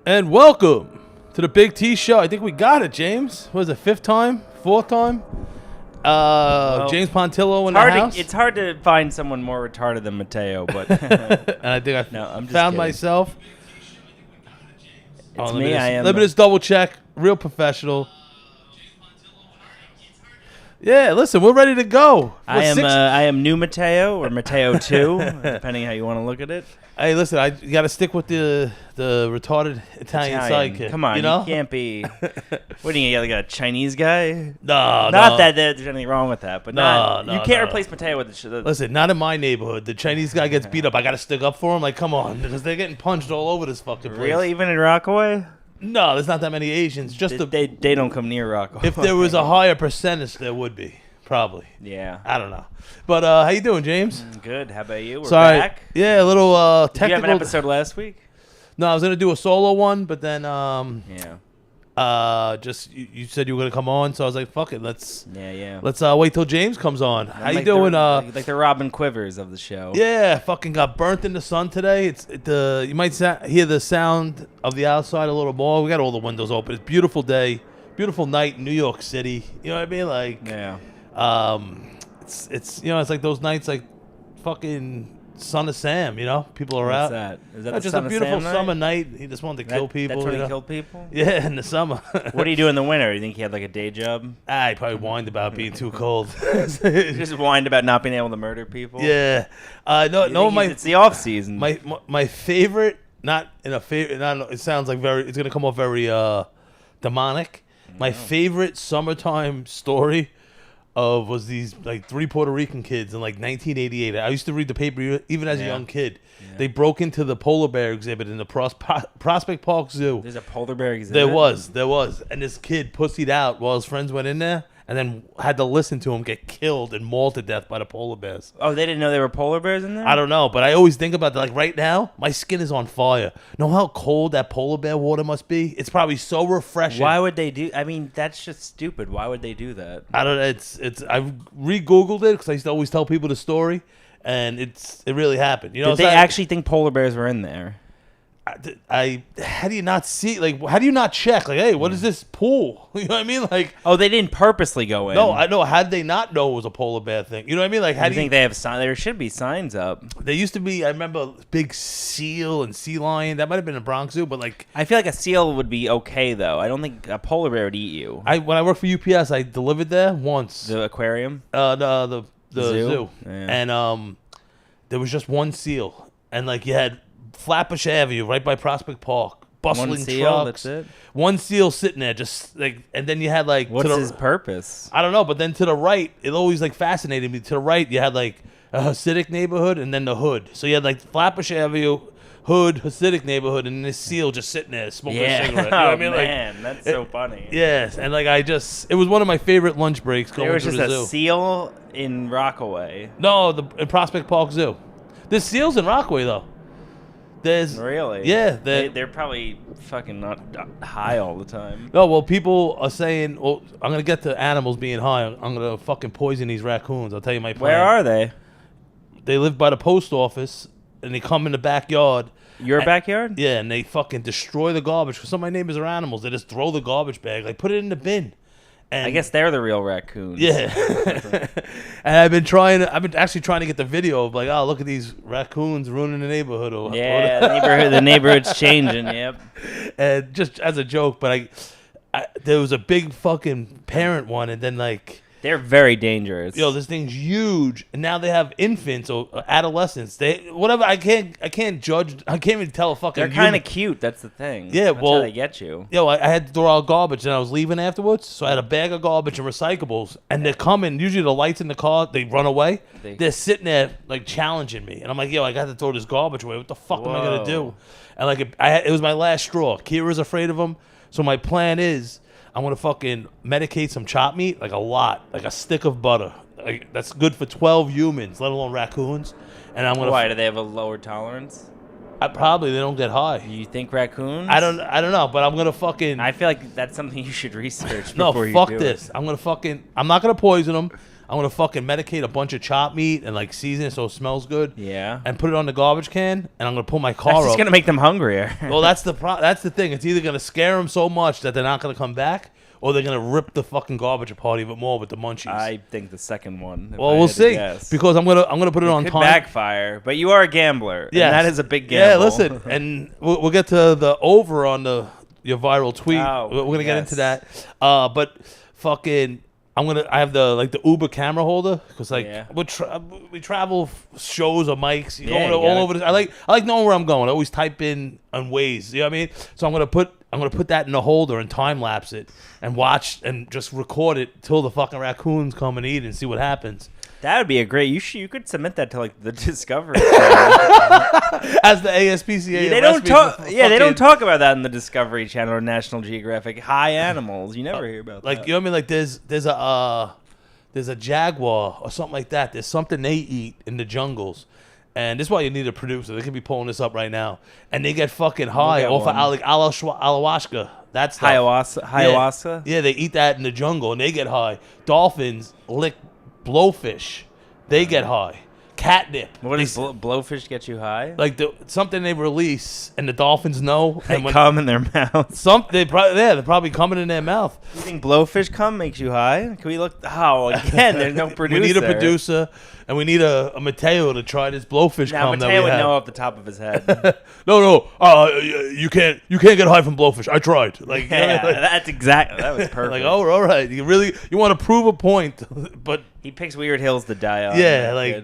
And welcome to the Big T Show. I think we got it, James. What is it, fifth time? Fourth time? James Pontillo in the house. It's hard to find someone more retarded than Mateo, but And I think I'm just found kidding. myself. It's me. I am. Let me just double check. Real professional. Yeah, listen, we're ready to go. I am new Mateo or Mateo 2, depending how you want to look at it. Hey, listen, you got to stick with the retarded Italian sidekick. Come on, you know? You can't be. What are you, like a Chinese guy? No, Not that there's anything wrong with that, but No, you can't replace Mateo with the Listen, not in my neighborhood. The Chinese guy gets beat up. I got to stick up for him. Like, come on, because they're getting punched all over this fucking place. Really? Even in Rockaway? No, there's not that many Asians. They don't come near Rockaway. If there was a higher percentage, there would be. Probably. Yeah. I don't know. But how you doing, James? Good. How about you? We're Sorry. back. Yeah, a little technical. Did you have an episode last week? No, I was gonna do a solo one, but then just you said you were gonna come on, so I was like, fuck it, let's wait till James comes on. How you doing? Like the Robin Quivers of the show. Yeah, fucking got burnt in the sun today. You might hear the sound of the outside a little more. We got all the windows open. It's a beautiful day, beautiful night in New York City. You know what I mean? Like, yeah. It's it's like those nights like fucking Son of Sam, you know? People are out. What's that? Is that the just Son a of beautiful Sam summer night? He just wanted to kill people. That's when you he know? killed people? Yeah, in the summer. What do you do in the winter? You think he had like a day job? He probably whined about being too cold. He just whined about not being able to murder people? Yeah. It's the off season. My favorite, it sounds like it's going to come off very demonic. My favorite summertime story was these like 3 Puerto Rican kids in like 1988. I used to read the paper even as a young kid. Yeah. They broke into the polar bear exhibit in the Prospect Park Zoo. There's a polar bear exhibit? There was. And this kid pussied out while his friends went in there and then had to listen to him get killed and mauled to death by the polar bears. Oh, they didn't know there were polar bears in there? I don't know, but I always think about that. Like right now, my skin is on fire. Know how cold that polar bear water must be? It's probably so refreshing. Why would they do? I mean, that's just stupid. Why would they do that? I don't know. I've re-Googled it because I used to always tell people the story, and it really happened. You know, did they actually think polar bears were in there? How do you not see? Like, how do you not check? Like, hey, what is this pool? You know what I mean? Like, oh, they didn't purposely go in. No, I know. How did they not know it was a polar bear thing? You know what I mean? Like, how do you think they have signs? There should be signs up. There used to be. I remember big seal and sea lion. That might have been a Bronx Zoo, but like, I feel like a seal would be okay though. I don't think a polar bear would eat you. When I worked for UPS, I delivered there once. The aquarium. The zoo. Yeah. And there was just one seal, and like you had Flatbush Avenue right by Prospect Park, bustling one seal, trucks. That's it. One seal sitting there, just like, and then you had like. What's his purpose? I don't know, but then to the right, it always like fascinated me. To the right, you had like a Hasidic neighborhood, and then the hood. So you had like Flatbush Avenue, hood, Hasidic neighborhood, and this seal just sitting there smoking a cigarette. You know what I mean? Man, that's so funny. Yes, and like it was one of my favorite lunch breaks. There was just a seal in Rockaway. No, in Prospect Park Zoo. There's seals in Rockaway though. Really? Yeah. They're probably fucking not high all the time. No, well, people are saying, well, I'm going to get to animals being high. I'm going to fucking poison these raccoons. I'll tell you my plan. Where are they? They live by the post office, and they come in the backyard. Your backyard? Yeah, and they fucking destroy the garbage. Because some of my neighbors are animals. They just throw the garbage bag. Like, put it in the bin. And I guess they're the real raccoons. Yeah. And I've been actually trying to get the video of like, oh, look at these raccoons ruining the neighborhood. The neighborhood's changing, yep. And just as a joke, but there was a big fucking parent one, and then like... They're very dangerous. This thing's huge, and now they have infants or adolescents. I can't judge. I can't even tell a fucking. They're kind of cute. That's the thing. Yeah, that's how they get you. I had to throw out garbage, and I was leaving afterwards, so I had a bag of garbage and recyclables, and they're coming. Usually, the lights in the car, they run away. They're sitting there like challenging me, and I'm like, I got to throw this garbage away. What the fuck am I gonna do? And like, it was my last straw. Kira's afraid of them, so my plan is. I'm going to fucking medicate some chopped meat, like a lot, like a stick of butter. Like, that's good for 12 humans, let alone raccoons. And I'm going to... Why? Do they have a lower tolerance? Probably. They don't get high. You think raccoons? I don't know, but I'm going to fucking... I feel like that's something you should research no, before you fuck do this. it. I'm going to fucking... I'm not going to poison them. I'm gonna fucking medicate a bunch of chopped meat and like season it so it smells good. Yeah. And put it on the garbage can, and I'm gonna pull my car That's just up. gonna make them hungrier. Well, that's the thing. It's either gonna scare them so much that they're not gonna come back, or they're gonna rip the fucking garbage apart even more with the munchies. I think the second one. Well, we'll see, because I'm gonna put it on could time. Backfire, but you are a gambler. Yeah, that is a big gamble. Yeah, listen, and we'll get to the over on your viral tweet. Oh, we're gonna get into that. But fucking, I have the Uber camera holder, because like we travel shows or mics, all over. I like knowing where I'm going. I always type in on Waze. You know what I mean? So I'm gonna put that in the holder and time lapse it and watch and just record it till the fucking raccoons come and eat and see what happens. That would be a great. You could submit that to like the Discovery Channel. As the ASPCA. They don't talk. Yeah, they don't talk about that in the Discovery Channel or National Geographic. High animals. You never hear about like that. You know what I mean? Like there's a jaguar or something like that. There's something they eat in the jungles. And this is why you need a producer. They could be pulling this up right now. And they get fucking high off of ayahuasca. That's ayahuasca. Yeah, they eat that in the jungle and they get high. Dolphins lick blowfish. They get high. Catnip. What does blowfish get you high? Like something they release and the dolphins know. They come in their mouth. They're probably coming in their mouth. You think blowfish cum makes you high? Can we look? Oh, again, there's no producer. We need a producer, and we need a Mateo to try this blowfish cum that we have. Mateo would know off the top of his head. No. You can't get high from blowfish. I tried. Like, that's exactly. That was perfect. Like, oh, all right. You want to prove a point, but he picks weird hills to die on. Yeah,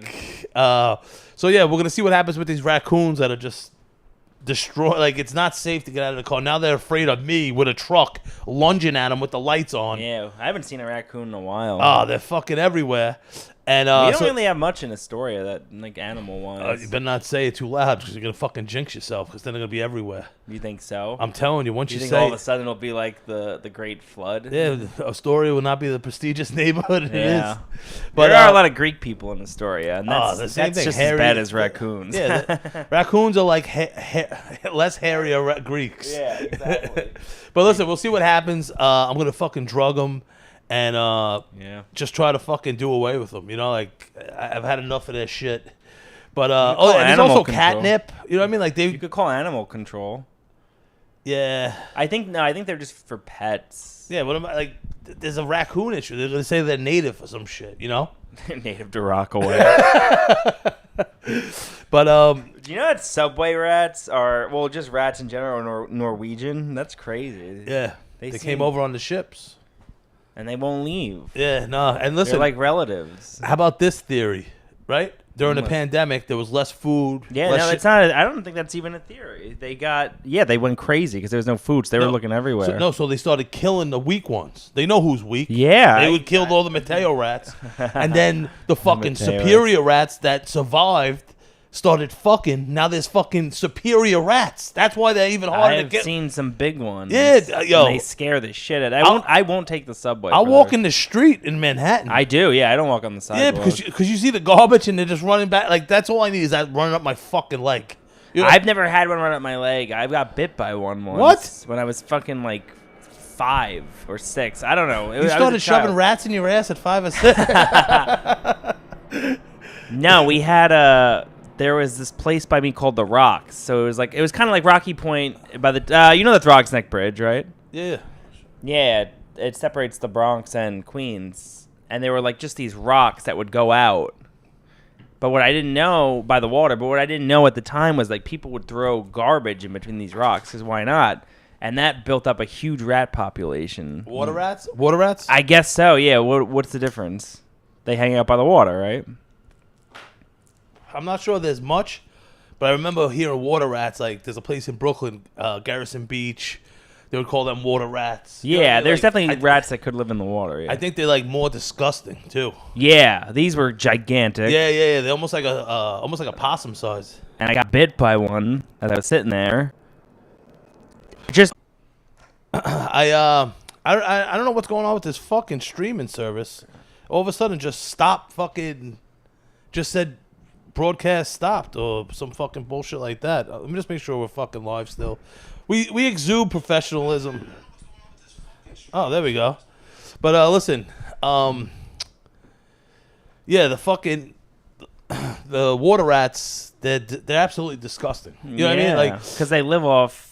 so yeah, we're gonna see what happens with these raccoons that are just destroy. Like, it's not safe to get out of the car. Now they're afraid of me with a truck lunging at them with the lights on. Yeah, I haven't seen a raccoon in a while. Oh, they're fucking everywhere. And we don't really have much in Astoria that, like, animal-wise. You better not say it too loud, because you're gonna fucking jinx yourself, because then they're gonna be everywhere. You think so? I'm telling you, once you think say all of a sudden it'll be like the Great Flood? Yeah, Astoria will not be the prestigious neighborhood it is. But there are a lot of Greek people in Astoria, and that's the same thing. Just hairy, as bad as raccoons. Yeah, raccoons are like less hairier Greeks. Yeah, exactly. But listen, we'll see what happens. I'm gonna fucking drug them. And just try to fucking do away with them. You know, like, I've had enough of that shit. But and there's also catnip. You know what I mean? Like, you could call animal control. Yeah. I think they're just for pets. Yeah, like, there's a raccoon issue. They're gonna say they're native or some shit. You know? Native to Rockaway. But do you know that subway rats are just rats in general are Norwegian? That's crazy. Yeah. They came over on the ships. And they won't leave. Yeah, no. And listen, they're like relatives. How about this theory, right? During the pandemic, there was less food. Yeah, it's not. I don't think that's even a theory. They went crazy because there was no food, so they were looking everywhere. So they started killing the weak ones. They know who's weak. Yeah. They would kill all the Mateo rats. And then the fucking superior rats that survived started fucking. Now there's fucking superior rats. That's why they're even harder to get. I've seen some big ones. Yeah, yo. And they scare the shit out. I won't take the subway. I'll walk in the street in Manhattan. I do. Yeah, I don't walk on the sidewalk. Yeah, because you see the garbage and they're just running back. Like, that's all I need is that running up my fucking leg. You know? I've never had one run up my leg. I got bit by one once. What? When I was fucking like 5 or 6. I don't know. You started shoving rats in your ass at 5 or 6? No, we had there was this place by me called The Rocks. So it was kind of like Rocky Point by the you know the Throgs Neck Bridge, right? Yeah. Yeah, it separates the Bronx and Queens, and they were like just these rocks that would go out. But what I didn't know by the water, but what I didn't know at the time was like people would throw garbage in between these rocks, because why not? And that built up a huge rat population. Water rats? Water rats? I guess so. Yeah. What's the difference? They hang out by the water, right? I'm not sure there's much, but I remember hearing water rats. Like, there's a place in Brooklyn, Garrison Beach. They would call them water rats. Yeah, you know, there's definitely rats that could live in the water. Yeah. I think they're like more disgusting too. Yeah, these were gigantic. Yeah. They're almost like a possum size. And I got bit by one as I was sitting there. Just I don't know what's going on with this fucking streaming service. All of a sudden, just stopped. Just said broadcast stopped or some fucking bullshit like that. Let me just make sure we're fucking live still. We exude professionalism. Oh, there we go. But listen, Yeah, the water rats, they're absolutely disgusting. You know what I mean? Like, because they live off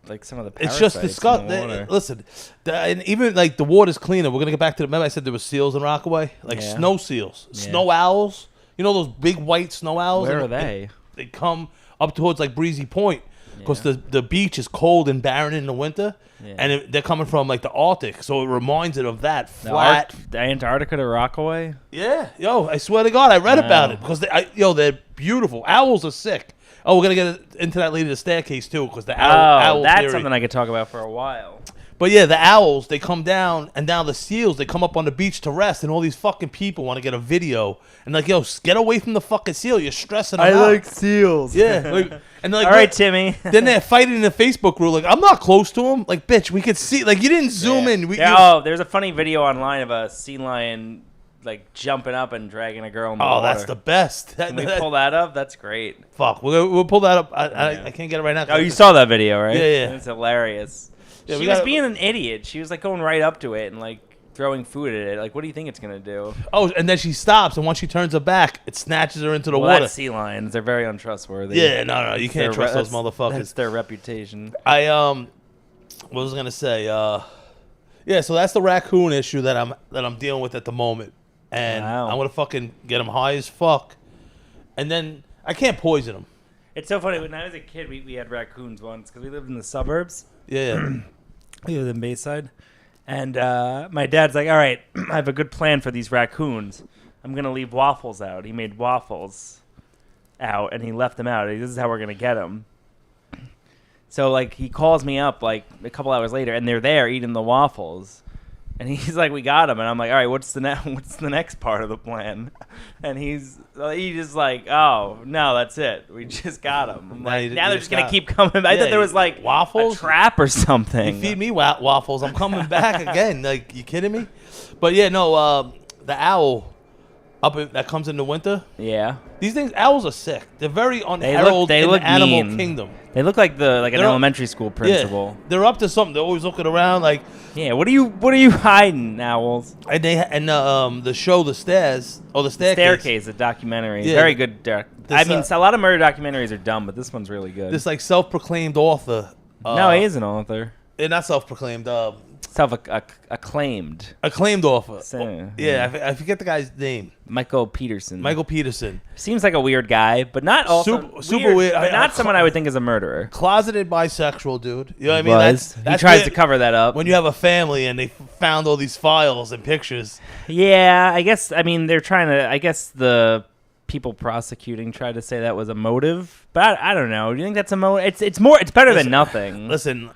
like some of the parasites. It's just disgusting. Listen, and even like the water's cleaner. We're gonna get back to remember I said there were seals in Rockaway, like snow seals, snow owls. You know those big white snow owls? Where are they? They come up towards like Breezy Point because the beach is cold and barren in the winter, and they're coming from like the Arctic, so it reminds it of that flat. The Antarctica to Rockaway. Yeah, I swear to God, I read about it because they're beautiful. Owls are sick. Oh, we're gonna get into that later. The staircase too, because the owl. That's theory. something I could talk about for a while. But yeah, the owls, they come down, and now the seals, they come up on the beach to rest, and all these fucking people want to get a video. And like, yo, get away from the fucking seal. You're stressing them out. I like seals. Yeah. And like, all right, Timmy. Then they're fighting in the Facebook group. Like, I'm not close to him. Like, bitch, we could see. Like, you didn't zoom in. There's a funny video online of a sea lion, like, jumping up and dragging a girl in the water. Oh, that's the best. Can we pull that up? That's great. Fuck. We'll pull that up. I can't get it right now. Oh, you saw that video, right? Yeah. It's hilarious. Yeah, she was being an idiot. She was like going right up to it and like throwing food at it. Like, what do you think it's gonna do? Oh, and then she stops, and once she turns her back, it snatches her into the water. That's sea lions. They're very untrustworthy. Yeah, no, you can't trust those motherfuckers. That's their reputation. What was I gonna say? Yeah, so that's the raccoon issue that I'm dealing with at the moment, and I'm gonna fucking get them high as fuck, and then I can't poison them. It's so funny. When I was a kid, we had raccoons once because we lived in the suburbs. Yeah. We lived in Bayside. And my dad's like, all right, I have a good plan for these raccoons. I'm going to leave waffles out. He made waffles out, and he left them out. This is how we're going to get them. So, like, he calls me up, like, a couple hours later, and they're there eating the waffles. And he's like, we got them. And I'm like, all right, what's the next part of the plan? And he's just like, oh, no, that's it. We just got them. I'm like, now they're just going to keep coming back. I thought there was, like, waffles? A trap or something. You feed me waffles, I'm coming back again. Like, you kidding me? But, yeah, no, the owl that comes in the winter. Yeah. These things, owls are sick. They're very unheralded in the animal kingdom. They look like an elementary school principal. Yeah, they're up to something. They're always looking around like. Yeah, what are you hiding, owls? And the show The Stairs or the Staircase, the documentary, very good. I mean, a lot of murder documentaries are dumb, but this one's really good. This like self-proclaimed author. No, he is an author. Not self-proclaimed. Acclaimed. Acclaimed author. Yeah. I forget the guy's name. Michael Peterson. Seems like a weird guy, but not also super weird. But not someone I would think is a murderer. Closeted bisexual dude. You know what I mean? He tries to cover that up. When you have a family and they found all these files and pictures. Yeah, I guess. I mean, they're trying to. I guess the people prosecuting tried to say that was a motive, but I don't know. Do you think that's a motive? It's better than nothing. Listen,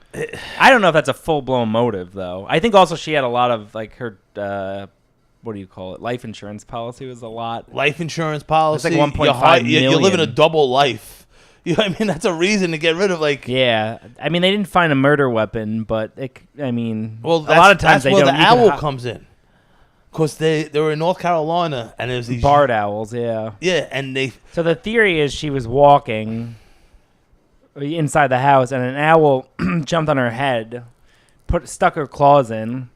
I don't know if that's a full blown motive though. I think also she had a lot of like her. What do you call it? Life insurance policy was a lot. Life insurance policy. It's like 1.5 million. You're living a double life. You know what I mean? That's a reason to get rid of like. Yeah, I mean they didn't find a murder weapon, but a lot of times that's they where don't. The owl comes in, because they were in North Carolina and there's these barred owls. Yeah. Yeah, and they. So the theory is she was walking inside the house and an owl jumped on her head, stuck her claws in.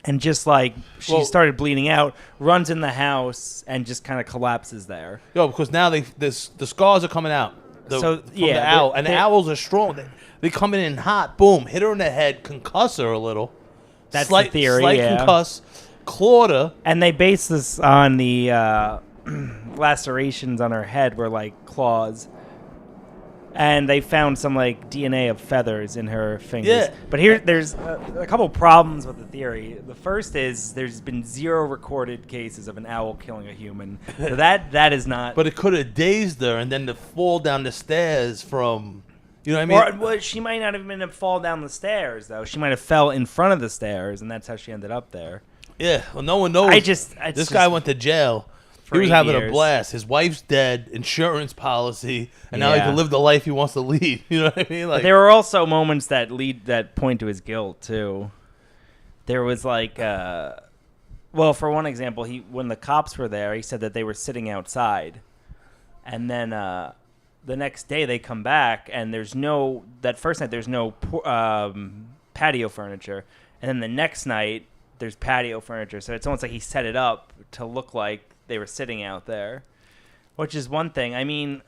And just like she started bleeding out, runs in the house and just kind of collapses there. Yo, because now the scars are coming out. From the owl, and the owls are strong. They come in hot. Boom, hit her in the head, concuss her a little. That's the theory. Slight concuss, clawed her. And they base this on the lacerations on her head were like claws. And they found some like DNA of feathers in her fingers. Yeah. But there's a couple problems with the theory. The first is there's been 0 recorded cases of an owl killing a human. So that is not. But it could have dazed her, and then to fall down the stairs from, you know what I mean? Or she might not have been to fall down the stairs though. She might have fell in front of the stairs, and that's how she ended up there. Yeah. Well, no one knows. This guy went to jail. He was having a blast. His wife's dead, insurance policy, and now he can live the life he wants to lead. You know what I mean? Like, but there were also moments that point to his guilt too. There was like, for one example, when the cops were there, he said that they were sitting outside, and then the next day they come back and that first night there's no patio furniture, and then the next night there's patio furniture, so it's almost like he set it up to look like they were sitting out there, which is one thing. I mean,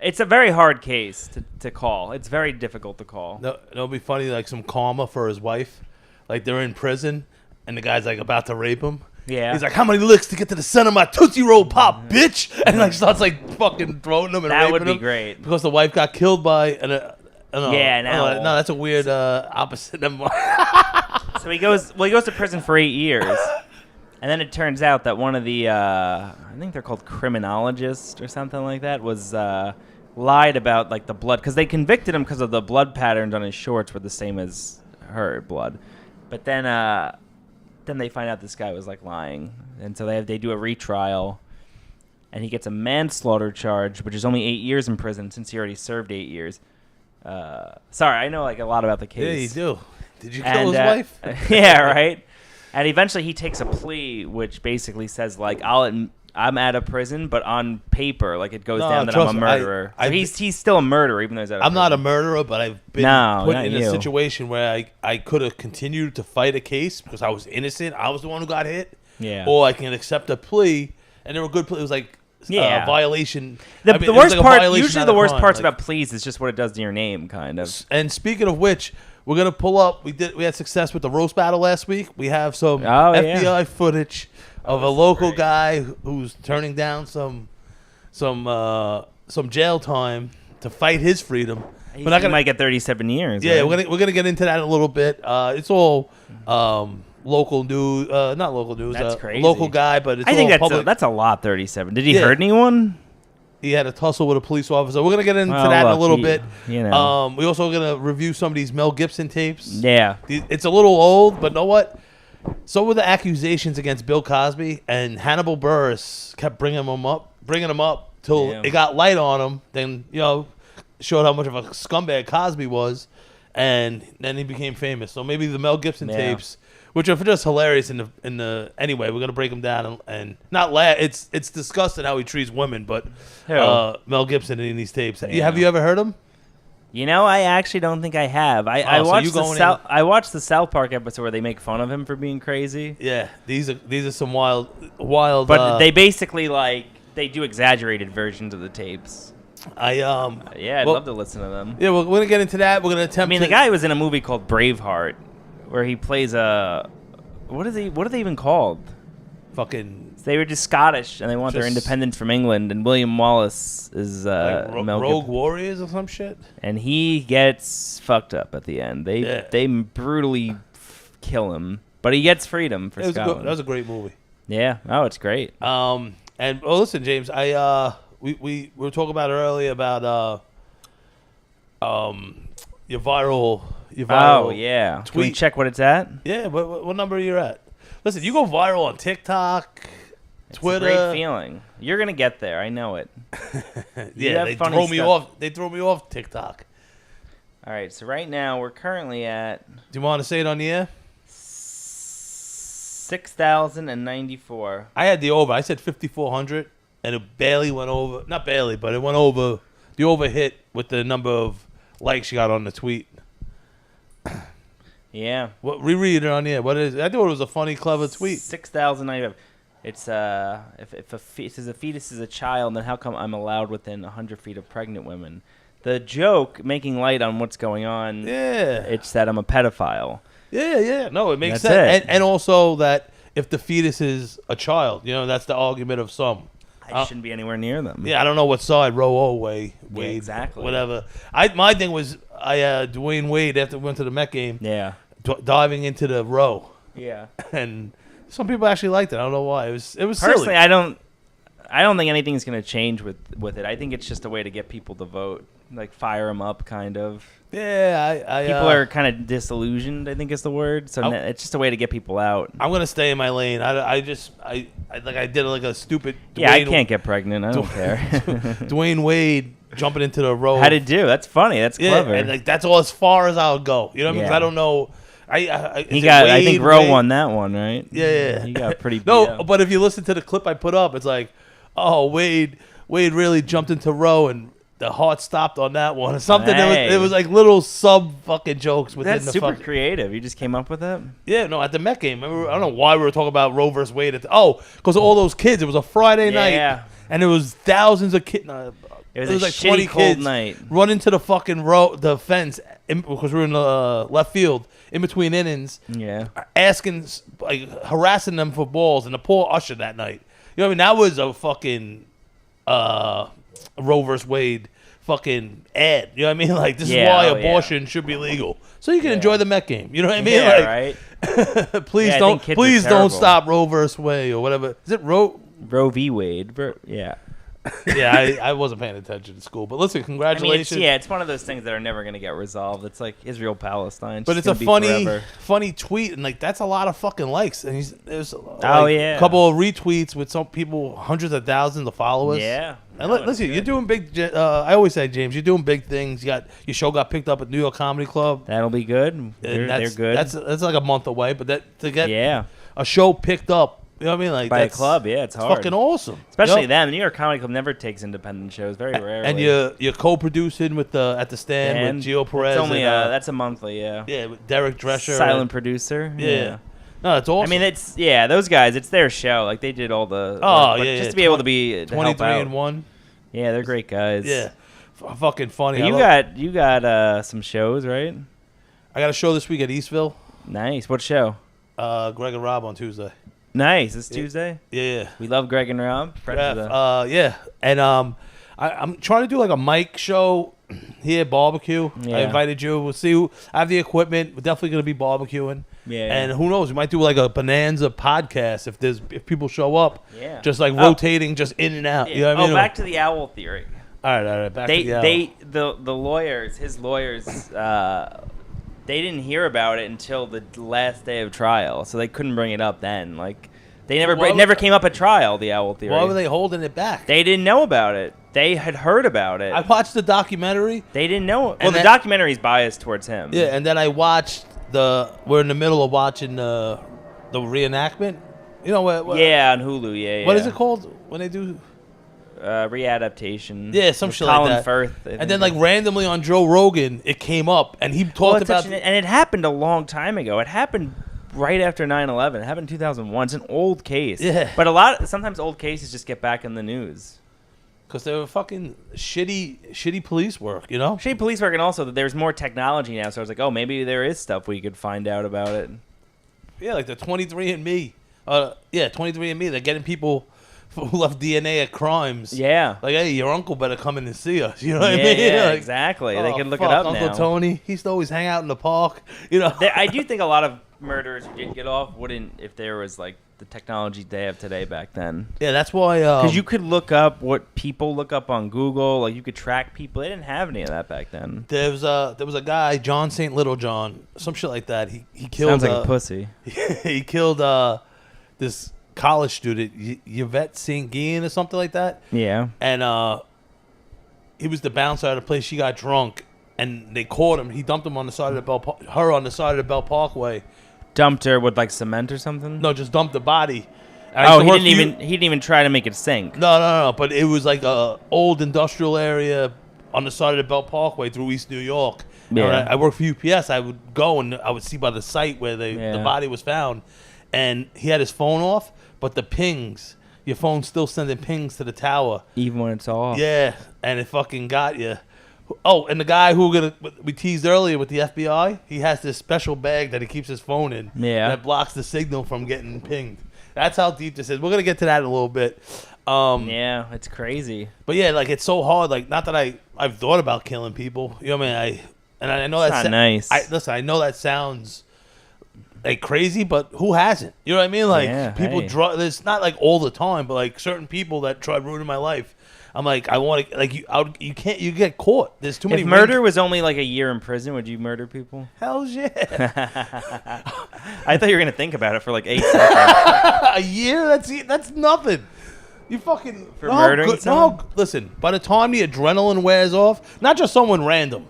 it's a very hard case to call. It's very difficult to call. No, it'll be funny, like some karma for his wife. Like they're in prison, and the guy's like about to rape him. Yeah. He's like, how many licks to get to the center of my Tootsie Roll Pop, bitch? And like starts like fucking throwing them and That raping would be him great. because the wife got killed by an. Yeah, no, that's a weird opposite. So he goes to prison for 8 years, and then it turns out that one of the I think they're called criminologists or something like that was lied about like the blood, because they convicted him because of the blood patterns on his shorts were the same as her blood, but then they find out this guy was like lying, and so they do a retrial, and he gets a manslaughter charge, which is only 8 years in prison since he already served 8 years. Sorry, I know like a lot about the case. Yeah, you do. Did you kill his wife? Yeah, right. And eventually he takes a plea, which basically says like I'm out of prison, but on paper, like it goes down that I'm a murderer. So he's still a murderer, even though he's out of prison. I'm not a murderer, but I've been put in a situation where I could have continued to fight a case because I was innocent. I was the one who got hit. Yeah. Or I can accept a plea, and there were good pleas. It was like violation. The worst part, usually the worst parts about pleas is just what it does to your name, kind of. And speaking of which, we're gonna pull up. We had success with the roast battle last week. We have some FBI footage of a local guy who's turning down some jail time to fight his freedom. He might get 37 years. Yeah, right? we're gonna get into that in a little bit. It's all local news, not local news. That's crazy. Local guy, but it's I think public. that's a lot. 37. Did he hurt anyone? He had a tussle with a police officer. We're gonna get into that in a little bit. You know. We also gonna review some of these Mel Gibson tapes. Yeah. It's a little old, but know what? So were the accusations against Bill Cosby, and Hannibal Buress kept bringing him up till it got light on him. Then showed how much of a scumbag Cosby was, and then he became famous. So maybe the Mel Gibson tapes, which are just hilarious in the anyway, we're gonna break them down and not it's disgusting how he treats women, but Mel Gibson in these tapes. Yeah. Have you ever heard him? I actually don't think I have. I watched the South Park episode where they make fun of him for being crazy. Yeah, these are some wild. But they basically they do exaggerated versions of the tapes. I'd love to listen to them. Yeah, we're gonna get into that. We're gonna attempt. The guy was in a movie called Braveheart, where he plays what are they even called? Fucking. They were just Scottish, and they want their independence from England. And William Wallace is Rogue Warriors or some shit. And he gets fucked up at the end. They brutally kill him, but he gets freedom for Scotland. That was a great movie. Yeah. Oh, it's great. Listen, James, we were talking about it earlier about your viral oh yeah. tweet. Can we check what it's at? Yeah. What number are you at? Listen, you go viral on TikTok, Twitter. It's a great feeling. You're gonna get there. I know it. Yeah, they throw me off. They throw me off TikTok. All right. So right now we're currently at. Do you want to say it on the air? 6,094. I had the over. I said 5,400, and it barely went over. Not barely, but it went over. The over hit with the number of likes you got on the tweet. Yeah. Reread it on the air. What is it? I thought it was a funny, clever tweet. 6,095. It's if a fetus is a child, then how come I'm allowed within 100 feet of pregnant women? The joke, making light on what's going on. Yeah. It's that I'm a pedophile. Yeah. No, it makes sense. And also that if the fetus is a child, that's the argument of some. I shouldn't be anywhere near them. Yeah, I don't know what side, Roe Wade, exactly. Whatever. My thing was, Dwayne Wade, after we went to the Met game, diving into the Roe. Yeah. And some people actually liked it. I don't know why. It was Personally, silly. I don't think anything's going to change with it. I think it's just a way to get people to vote, like fire them up, kind of. Yeah, people are kind of disillusioned, I think is the word. So it's just a way to get people out. I'm gonna stay in my lane. I did a stupid. I can't get pregnant. I don't care. Dwayne Wade jumping into the road. How'd it do? That's funny. That's clever. And that's all as far as I'll go. You know what I mean? 'Cause I don't know. I think Roe won that one, right? Yeah. He got pretty. No, but if you listen to the clip I put up, it's like, oh, Wade really jumped into Roe, and the heart stopped on that one or something. Hey. It was like little sub fucking jokes within That's the super fucking. creative. You just came up with it? Yeah, no, at the Met game. Remember, I don't know why we were talking about Roe versus Wade. Because all those kids. It was a Friday night, and it was thousands of kids. It was like shitty 20 cold kids night. run into the fucking the fence because we were in the left field in between innings. Yeah. Asking, like, harassing them for balls, and the poor usher that night. You know what I mean? That was a fucking Roe versus Wade fucking ad. You know what I mean? Like, this is why abortion should be legal, so you can enjoy the Met game. You know what I mean? Yeah, like, right. please don't stop Roe versus Wade or whatever. Is it Roe v. Wade? Yeah. Yeah, I wasn't paying attention in school. But listen, congratulations. It's one of those things that are never going to get resolved. It's like Israel-Palestine. But it's a funny tweet, and like that's a lot of fucking likes. And there's a couple of retweets with some people, hundreds of thousands of followers. Yeah. And listen, you're doing big. I always say, James, you're doing big things. Your show got picked up at New York Comedy Club. That'll be good. They're good. That's like a month away, but to get a show picked up. You know what I mean? Like by a club, it's hard. Fucking awesome. Especially them. New York Comedy Club never takes independent shows, very rarely. And you're co-producing with at the stand with Gio Perez. It's only that's a monthly, Yeah, with Derek Drescher. Silent producer. Yeah. No, it's awesome. I mean, those guys. It's their show. Like they did all the. Just to be able to be 23-1. Yeah, they're great guys. Yeah, fucking funny. You got some shows, right? I got a show this week at Eastville. Nice. What show? Greg and Rob on Tuesday. Nice. It's Tuesday. Yeah. We love Greg and Rob. Yeah. And I'm trying to do like a mic show here, barbecue. Yeah. I invited you. We'll see. I have the equipment. We're definitely gonna be barbecuing. Yeah. And who knows? We might do like a bonanza podcast if people show up. Yeah. Just like rotating, just in and out. Yeah. You know what I mean? Back to the owl theory. All right. Back to the owl. The lawyers, his lawyers. They didn't hear about it until the last day of trial, so they couldn't bring it up then. Like, it never came up at trial. The owl theory. Why were they holding it back? They didn't know about it. They had heard about it. I watched the documentary. They didn't know. Well, the documentary's biased towards him. Yeah, and then I watched we're in the middle of watching the reenactment. You know what? Yeah, on Hulu. Yeah. What is it called when they do? Readaptation. Yeah, some shit like that. Colin Firth. And then, like, randomly on Joe Rogan, it came up, and he talked about... and it happened a long time ago. It happened right after 9/11. It happened in 2001. It's an old case. Yeah. But sometimes old cases just get back in the news. Because they were fucking shitty police work, you know? Shitty police work, and also that there's more technology now, so I was like, oh, maybe there is stuff we could find out about it. Yeah, like the 23andMe. 23andMe, they're getting people... who left DNA at crimes. Yeah. Like, hey, your uncle better come in and see us. You know what I mean? Yeah, like, exactly. They can look it up Uncle now. Tony, he used to always hang out in the park. You know? I do think a lot of murderers who did get off wouldn't if there was, like, the technology they have today back then. Yeah, that's why... Because you could look up what people look up on Google. Like, you could track people. They didn't have any of that back then. There was a guy, John St. Littlejohn, some shit like that. He killed... Sounds like a pussy. He killed this... college student, Yvette St. Guillen or something like that. Yeah. And he was the bouncer at a place. She got drunk, and they caught him. He dumped him on the side of the on the side of the Bell Parkway. Dumped her with like cement or something? No, just dumped the body. He didn't even try to make it sink. No. But it was like a old industrial area on the side of the Bell Parkway through East New York. Yeah. I worked for UPS. I would go and I would see by the site where the body was found, and he had his phone off. But the pings, your phone's still sending pings to the tower. Even when it's off. Yeah, and it fucking got you. Oh, and the guy who we teased earlier with the FBI, he has this special bag that he keeps his phone in. Yeah. That blocks the signal from getting pinged. That's how deep this is. We're going to get to that in a little bit. Yeah, it's crazy. But yeah, like it's so hard. Like, not that I've thought about killing people. You know what I mean? I know that's not nice. Listen, I know that sounds... like crazy, but who hasn't? You know what I mean? Like people draw. It's not like all the time, but like certain people that tried ruining my life. I'm like, I want to like you. You can't. You get caught. There's too many. If murder was only like a year in prison, would you murder people? Hell yeah. I thought you were gonna think about it for like 8 seconds. A year? That's nothing. You fucking for murdering someone? No, listen. By the time the adrenaline wears off, not just someone random.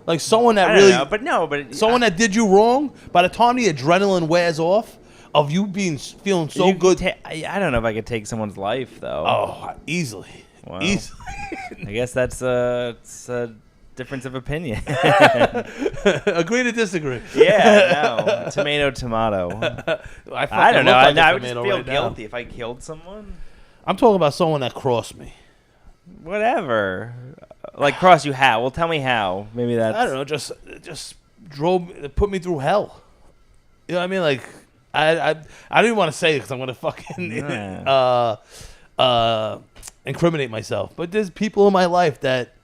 Like someone that someone that did you wrong. By the time the adrenaline wears off, of you feeling so good. I don't know if I could take someone's life though. Oh, easily. Wow. Easily. I guess that's it's a difference of opinion. Agree to disagree. Yeah, no. Tomato. I don't know. I would just feel guilty if I killed someone. I'm talking about someone that crossed me. Whatever. Like cross you how? Well, tell me how. Maybe that's. I don't know. Just put me through hell. You know what I mean? Like I don't even want to say it because I'm gonna fucking incriminate myself. But there's people in my life that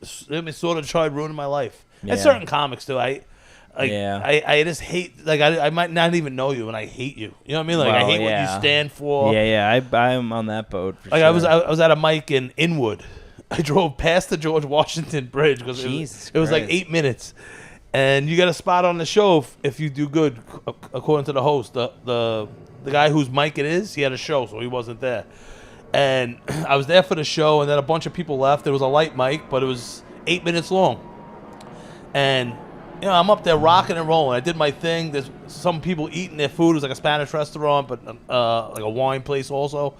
sort of tried ruining my life. Yeah. And certain comics too. I just hate. Like I might not even know you, and I hate you. You know what I mean? Like I hate what you stand for. Yeah. I'm on that boat. For like sure. I was at a mic in Inwood. I drove past the George Washington Bridge because it was like 8 minutes. And you got a spot on the show if you do good, according to the host. The guy whose mic it is, he had a show, so he wasn't there. And I was there for the show, and then a bunch of people left. It was a light mic, but it was 8 minutes long. And you know, I'm up there rocking and rolling. I did my thing. There's some people eating their food. It was like a Spanish restaurant, but like a wine place also.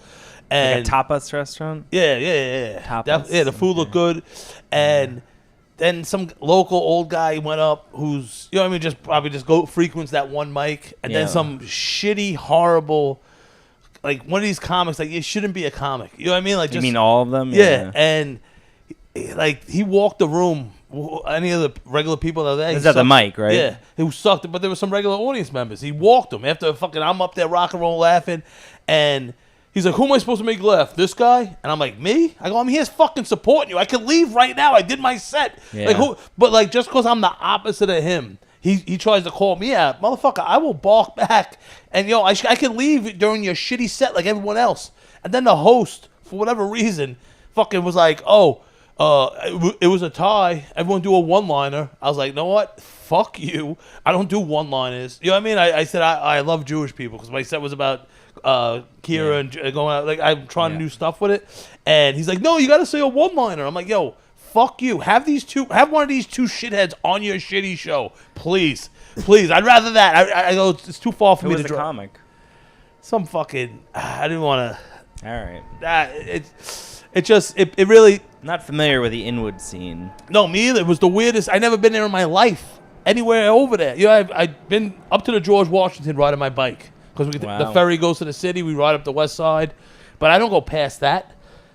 And like a tapas restaurant? Yeah. Tapas? The food looked good. And then some local old guy went up who's, you know what I mean, just probably just frequents that one mic. And then some shitty, horrible, like one of these comics, like, it shouldn't be a comic. You know what I mean? Like, you mean all of them? Yeah. And like, he walked the room. Any of the regular people that were there. Is that the mic, right? Yeah. He sucked, but there were some regular audience members. He walked them after I'm up there rock and roll laughing. And he's like, who am I supposed to make laugh? This guy? And I'm like, me? I go, I'm here fucking supporting you. I could leave right now. I did my set. Yeah. Like who? But like, just because I'm the opposite of him, he tries to call me out. Motherfucker, I will balk back. And I can leave during your shitty set like everyone else. And then the host, for whatever reason, fucking was like, it was a tie. Everyone do a one-liner. I was like, you know what? Fuck you. I don't do one-liners. You know what I mean? I said I love Jewish people because my set was about Kira and going out. Like, I'm trying to do stuff with it. And he's like, no, you got to say a one-liner. I'm like, yo, fuck you. Have one of these two shitheads on your shitty show. Please. I'd rather that. I go, it's too far for me to draw. Who was the comic? Some fucking, I didn't want to. All right. It really. Not familiar with the Inwood scene. No, me either. It was the weirdest. I never been there in my life. Anywhere over there. I've been up to the George Washington riding my bike. Because the ferry goes to the city. We ride up the west side. But I don't go past that.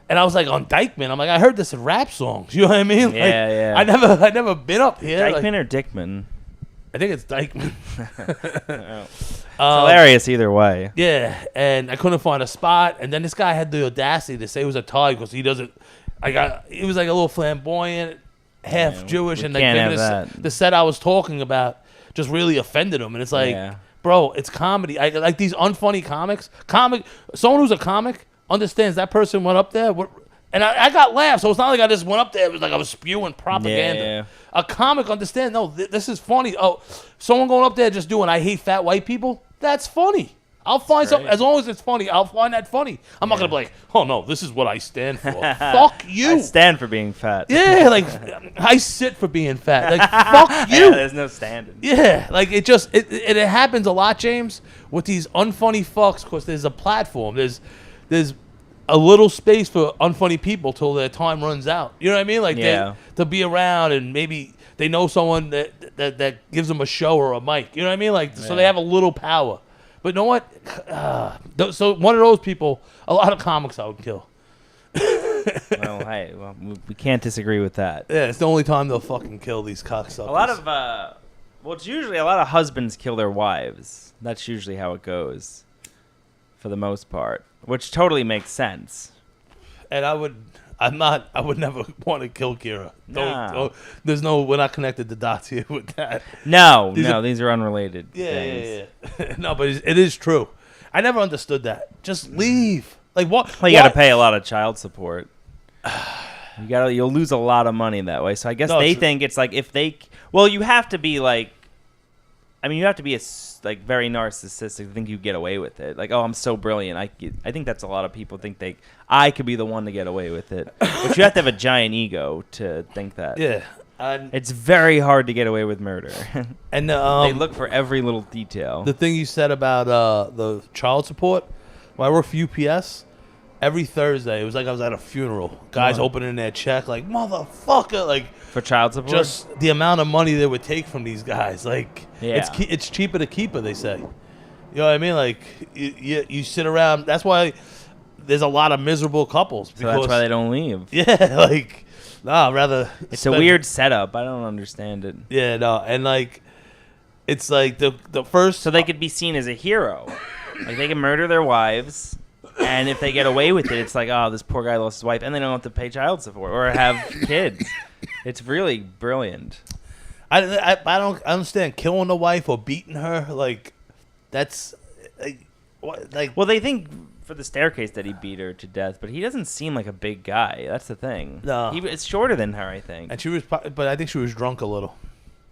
And I was like, on Dykeman. I'm like, I heard this in rap songs. You know what I mean? Yeah. I never been up here. Dykeman or Dickman? I think it's Dykeman. It's hilarious either way. Yeah. And I couldn't find a spot. And then this guy had the audacity to say it was a tie because he doesn't. He was like a little flamboyant, half Jewish, and like the set I was talking about just really offended him. And it's like, bro, it's comedy. I like these unfunny comics. Someone who's a comic understands that person went up there, and I got laughs. So it's not like I just went up there. It was like I was spewing propaganda. Yeah. A comic understands. No, this is funny. Oh, someone going up there just doing I hate fat white people. That's funny. I'll find something, as long as it's funny, I'll find that funny. I'm not going to be like, oh, no, this is what I stand for. Fuck you. I stand for being fat. Yeah, like, I sit for being fat. Like, fuck you. Yeah, there's no standing. Yeah, like, it happens a lot, James, with these unfunny fucks, because there's a platform. There's a little space for unfunny people till their time runs out. You know what I mean? Like, to be around, and maybe they know someone that gives them a show or a mic. You know what I mean? Like, so they have a little power. But you know what? So one of those people, a lot of comics I would kill. Well, we can't disagree with that. Yeah, it's the only time they'll fucking kill these cocksuckers. A lot of, it's usually a lot of husbands kill their wives. That's usually how it goes, for the most part, which totally makes sense. And I would never want to kill Kira. We're not connected the dots here with that. These are unrelated things. Yeah. No, but it is true. I never understood that. Just leave. Like what? Well, you got to pay a lot of child support. You'll lose a lot of money that way. So I guess they think it's like you have to be like, you have to be very narcissistic to think you get away with it. Like, oh, I'm so brilliant. I think that's a lot of people think I could be the one to get away with it. But you have to have a giant ego to think that. Yeah. It's very hard to get away with murder. And they look for every little detail. The thing you said about the child support, when I worked for UPS, every Thursday, it was like I was at a funeral. Guys opening their check, like, motherfucker, like. For child support? Just the amount of money they would take from these guys. Like, Yeah. it's cheaper to keep it, they say. You know what I mean? Like, you sit around. That's why there's a lot of miserable couples. So that's why they don't leave. Yeah, like, nah, I'd rather. It's a weird setup. I don't understand it. Yeah, no. And, like, it's like the first. So they could be seen as a hero. Like, they can murder their wives. And if they get away with it, it's like, oh, this poor guy lost his wife, and they don't have to pay child support or have kids. It's really brilliant. I don't understand killing the wife or beating her. Like, that's like, what, like. Well, they think for the staircase that he beat her to death, but he doesn't seem like a big guy. That's the thing. No, it's shorter than her, I think. And she was, but I think she was drunk a little.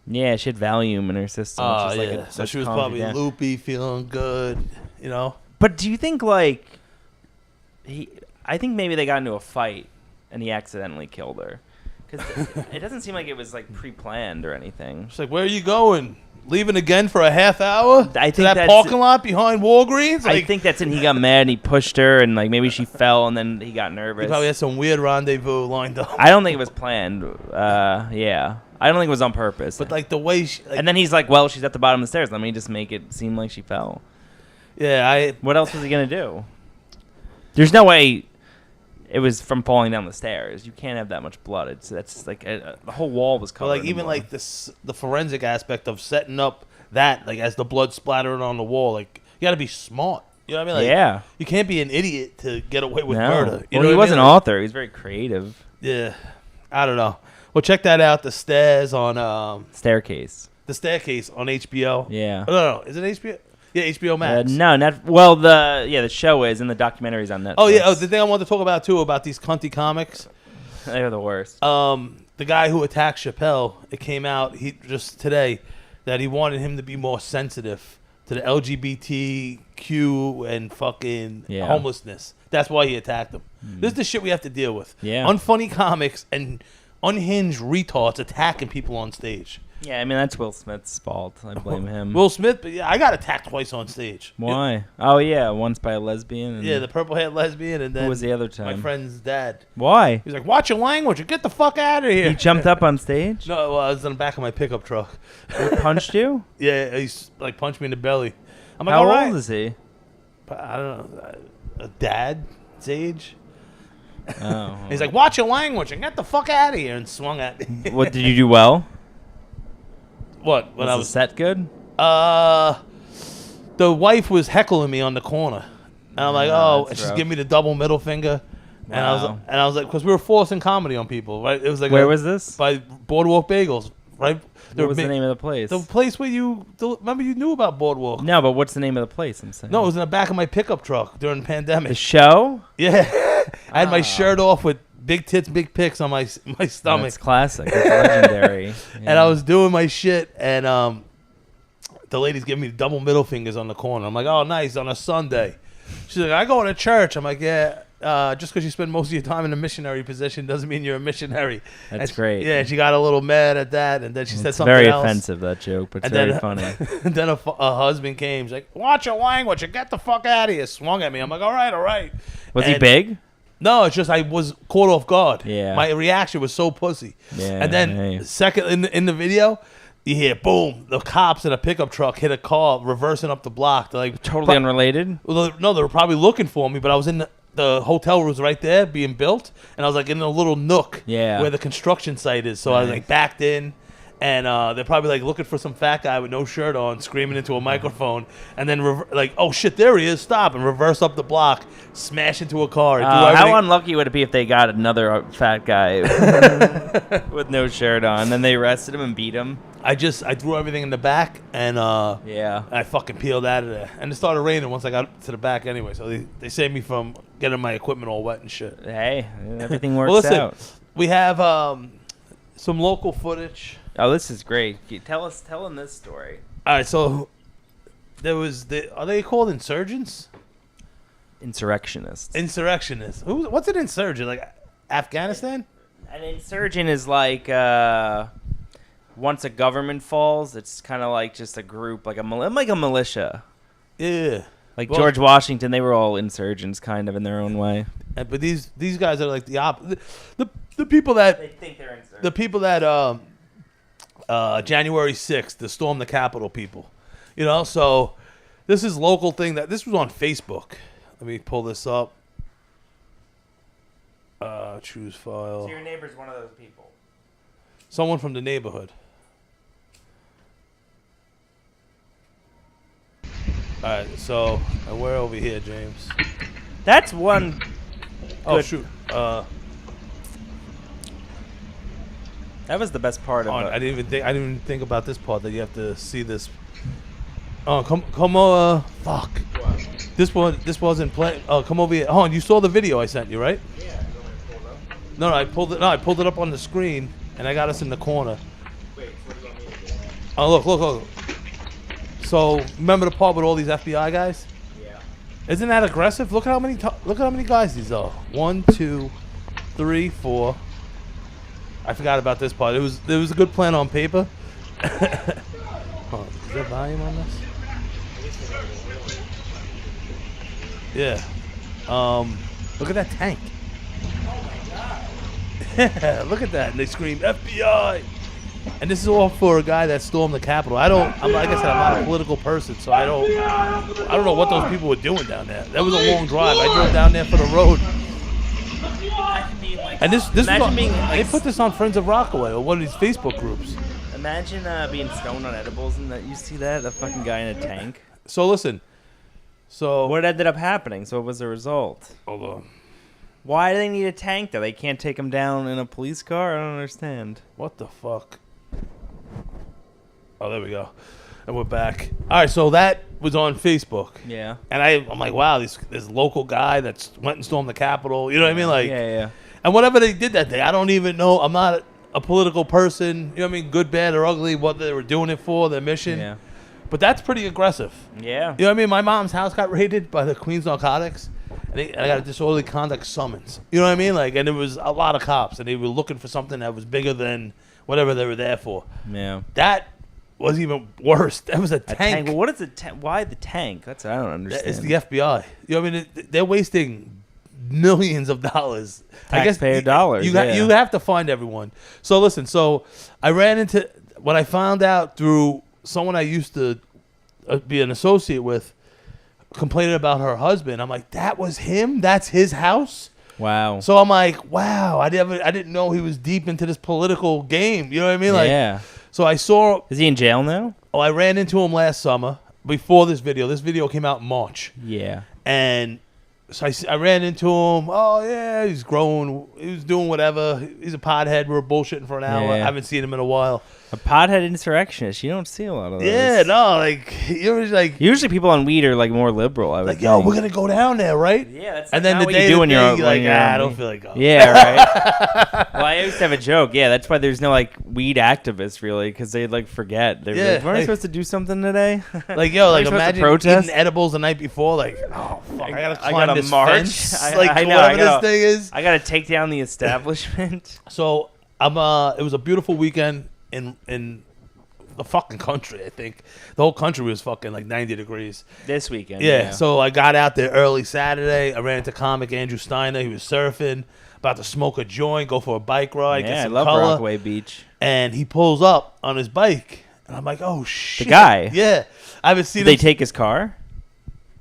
Yeah, she had Valium in her system. Oh, yeah. So she was probably loopy, feeling good. You know. But do you think like? I think maybe they got into a fight and he accidentally killed her. Because it doesn't seem like it was like pre-planned or anything. It's like, where are you going? Leaving again for a half hour? I think to that parking lot behind Walgreens? Like, I think that's when he got mad and he pushed her and like maybe she fell and then he got nervous. He probably had some weird rendezvous lined up. I don't think it was planned. Yeah. I don't think it was on purpose. But like the way she... Like, and then he's like, well, she's at the bottom of the stairs. Let me just make it seem like she fell. Yeah, What else was he going to do? There's no way it was from falling down the stairs. You can't have that much blood. That's like the whole wall was covered. But like even like the forensic aspect of setting up that, like as the blood splattering on the wall, like you got to be smart. You know what I mean? Like, yeah. You can't be an idiot to get away with murder. Well, he was an author. He was very creative. Yeah. I don't know. Well, check that out. The Stairs on Staircase. The Staircase on HBO. Yeah. Oh, no. Is it HBO? Yeah, HBO Max. No, not well. The show is, and the documentary's on Netflix. Oh yeah. Oh, the thing I wanted to talk about too about these cunty comics. They're the worst. The guy who attacked Chappelle. It came out just today that he wanted him to be more sensitive to the LGBTQ and fucking homelessness. That's why he attacked him. This is the shit we have to deal with. Yeah. Unfunny comics and unhinged retards attacking people on stage. Yeah, I mean, that's Will Smith's fault. I blame him. Will Smith, but yeah, I got attacked twice on stage. Why? Oh, yeah, once by a lesbian. And yeah, the purple-haired lesbian, and then... Who was the other time? My friend's dad. Why? He was like, watch your language and get the fuck out of here. He jumped up on stage? No, I was in the back of my pickup truck. He punched you? Yeah, he like punched me in the belly. I'm like, how old is he? I don't know. A dad's age. Oh. He's like, watch your language and get the fuck out of here, and swung at me. What, did you do well? What? Was the set good? The wife was heckling me on the corner, and I'm like, and she's giving me the double middle finger, and I was like, because we were forcing comedy on people, right? It was like, where was this? By Boardwalk Bagels, right? What was the name of the place? The place where remember you knew about Boardwalk. No, but what's the name of the place? I'm saying. No, it was in the back of my pickup truck during the pandemic. The show? Yeah, I had my shirt off with big tits, big pics on my stomach. That's classic. It's legendary. Yeah. And I was doing my shit, and the lady's giving me double middle fingers on the corner. I'm like, oh, nice, on a Sunday. She's like, I go to church. I'm like, yeah, just because you spend most of your time in a missionary position doesn't mean you're a missionary. That's great. Yeah, she got a little mad at that, and then she said something very else. Very offensive, that joke, but it's and very funny. And then a husband came. She's like, watch your language and get the fuck out of here. Swung at me. I'm like, all right. Was he big? No, it's just I was caught off guard. Yeah. My reaction was so pussy. Yeah. And then second in the video, you hear boom, the cops in a pickup truck hit a car reversing up the block. They're like totally unrelated? Well, no, they were probably looking for me, but I was in the hotel was right there being built, and I was like in a little nook where the construction site is. So I was like backed in. And they're probably like looking for some fat guy with no shirt on, screaming into a microphone, and then like, oh shit, there he is! Stop and reverse up the block, smash into a car. How unlucky would it be if they got another fat guy with no shirt on, and they arrested him and beat him? I threw everything in the back, and I fucking peeled out of there. And it started raining once I got to the back anyway, so they saved me from getting my equipment all wet and shit. Hey, everything works out. We have some local footage. Oh, this is great. Tell them this story. All right, so there was are they called insurgents? Insurrectionists. Insurrectionists. What's an insurgent? Like Afghanistan? An insurgent is like once a government falls, it's kind of like just a group, like a militia. Yeah. Like George Washington, they were all insurgents, kind of in their own way. But these guys are like the people that They think they're insurgents. the people that January 6th, the storm the Capitol people. You know, so this is local thing this was on Facebook. Let me pull this up. Choose file. So your neighbor's one of those people. Someone from the neighborhood. All right, so we're over here, James. That's one. Oh shoot! That was the best part of it. I didn't even think about this part that you have to see this. Oh, come on! Fuck. What? This wasn't play. Oh, come over here. Hold on, you saw the video I sent you, right? Yeah. No, I pulled it. No, I pulled it up on the screen, and I got us in the corner. Wait, what do you want me to do? Oh, look. So remember the part with all these FBI guys? Yeah. Isn't that aggressive? Look at how many guys these are. 1, 2, 3, 4. I forgot about this part. It was a good plan on paper. Oh, is there volume on this? Yeah. Look at that tank. Yeah, look at that. And they scream FBI. And this is all for a guy that stormed the Capitol. Like I said, I'm not a political person, so I don't know what those people were doing down there. That was a long drive. I drove down there for the road. And this they put this on Friends of Rockaway or one of these Facebook groups. Imagine being stoned on edibles and that you see that a fucking guy in a tank. So listen. So what ended up happening? So what was the result? Hold on. Why do they need a tank though? They can't take him down in a police car? I don't understand. What the fuck? Oh, there we go. And we're back. All right, so that was on Facebook. Yeah. And I'm like, wow, this local guy that's went and stormed the Capitol. You know what I mean? Like, yeah. And whatever they did that day, I don't even know. I'm not a political person. You know what I mean? Good, bad, or ugly, what they were doing it for, their mission. Yeah. But that's pretty aggressive. Yeah. You know what I mean? My mom's house got raided by the Queens Narcotics. And I got a disorderly conduct summons. You know what I mean? Like, and it was a lot of cops, and they were looking for something that was bigger than whatever they were there for. Yeah. That was even worse. That was a tank. Well, what is the tank? Why the tank? That's I don't understand. It's the FBI. You know what I mean? They're wasting millions of dollars. Taxpayer dollars. You have to find everyone. So listen. So I ran into what I found out through someone I used to be an associate with, complaining about her husband. I'm like, that was him. That's his house. Wow. So I'm like, wow. I didn't know he was deep into this political game. You know what I mean? Like, yeah. So I saw. Is he in jail now? Oh, I ran into him last summer before this video. This video came out in March. Yeah. And so I ran into him. Oh, yeah, he's growing. He was doing whatever. He's a pothead. We were bullshitting for an hour. Yeah. I haven't seen him in a while. A pothead insurrectionist. You don't see a lot of those. Yeah, no, like, you're just like. Usually people on weed are like more liberal, I would like, think. yo, we're going to go down there, right? Yeah, that's and then not the what day you do when you're like, I don't feel like going. Yeah, right. Well, I used to have a joke. Yeah, that's why there's no like weed activists really, because they'd like forget. They're like, weren't I supposed to do something today? Like, yo, like imagine protest? eating edibles the night before. Like, oh fuck, I gotta climb gotta this march. fence. I know, whatever this thing is. I gotta take down the establishment. So it was a beautiful weekend in the fucking country. I think the whole country was fucking like 90 degrees this weekend. Yeah. So I got out there early Saturday. I ran into comic Andrew Steiner. He was surfing, about to smoke a joint, go for a bike ride. Yeah, get some I love color. Rockaway Beach. And he pulls up on his bike, and I'm like, oh shit. The guy. Yeah. I haven't seen. Did they take his car?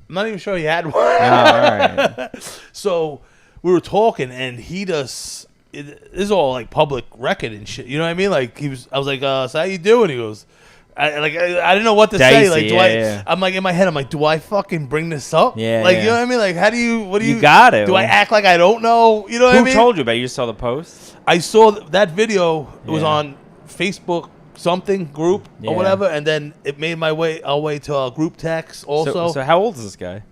I'm not even sure he had one. Oh, all right. So we were talking, and he does. This is all like public record and shit. You know what I mean? Like I was like, so how you doing? He goes, I didn't know what to say. Like, I'm like in my head, I'm like, do I fucking bring this up? Yeah. Like, you know what I mean? Like, what do you? You got it. Do I act like I don't know? You know what I mean? Who told you about it? You just saw the post? I saw that video. It was on Facebook something group or whatever, and then it made our way to a group text also. So how old is this guy?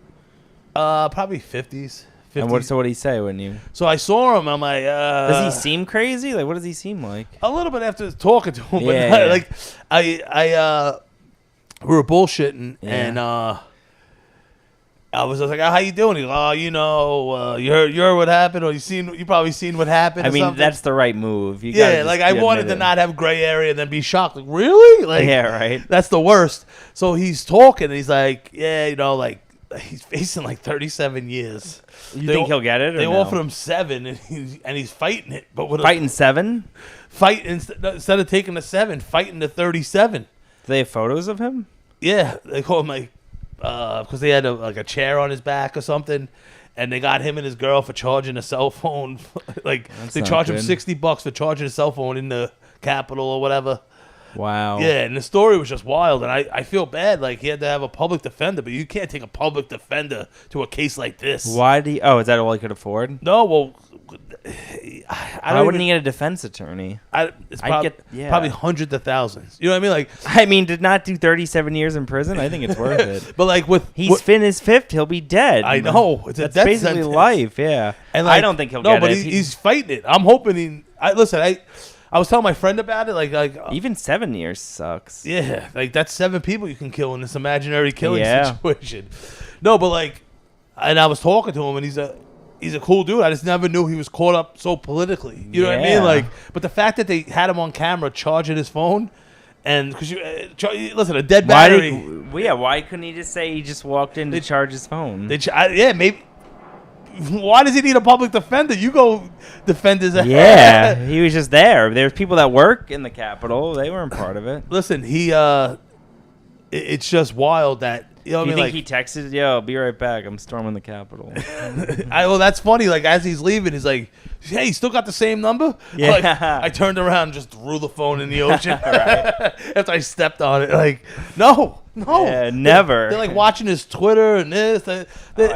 Probably 50s. And what did he say when you? So I saw him. I'm like, does he seem crazy? Like, what does he seem like? A little bit after talking to him, but Yeah. like we were bullshitting, and I was just like, oh, how you doing? He goes, oh, you heard what happened, or you probably seen what happened. I mean, something. that's the right move. I wanted to not have gray area and then be shocked. Like, really? Like, yeah, right. That's the worst. So he's talking, and he's like, yeah, like he's facing like 37 years. You think he'll get it? Or They no? offered him 7, and he's fighting it. But with Fighting 7? instead of taking the 7, fighting the 37. Do they have photos of him? Yeah, they call him like because they had a chair on his back or something, and they got him and his girl for charging a cell phone. Like they charge him $60 for charging a cell phone in the Capitol or whatever. Wow. Yeah, and the story was just wild, and I feel bad. Like he had to have a public defender, but you can't take a public defender to a case like this. Why do you, oh, is that all he could afford? No, well, Why wouldn't he get a defense attorney? It's probably hundreds of thousands. You know what I mean? Like, I mean, did not do 37 years in prison. I think it's worth it. But like he's in his 5th, he'll be dead. I know. It's That's basically life. Yeah, and like, I don't think he'll get it. No, but he's fighting it. I'm hoping I was telling my friend about it. Like even 7 years sucks. Yeah, like that's 7 people you can kill in this imaginary killing situation. No, but like, and I was talking to him, and he's a cool dude. I just never knew he was caught up so politically. You know what I mean? Like, but the fact that they had him on camera charging his phone, and because listen, a dead battery. Why couldn't he just say he just walked in to charge his phone? Maybe. Why does he need a public defender? You go defend his ass. Yeah, he was just there. There's people that work in the Capitol. They weren't part of it. Listen, it's just wild that you know. Do you what I mean? think he texted? Yo, I'll be right back. I'm storming the Capitol. Well, that's funny. Like as he's leaving, he's like, "Hey, you still got the same number?" Yeah. Like, I turned around and just threw the phone in the ocean after I stepped on it. Like, no. Yeah, never. They're like watching his Twitter and this. I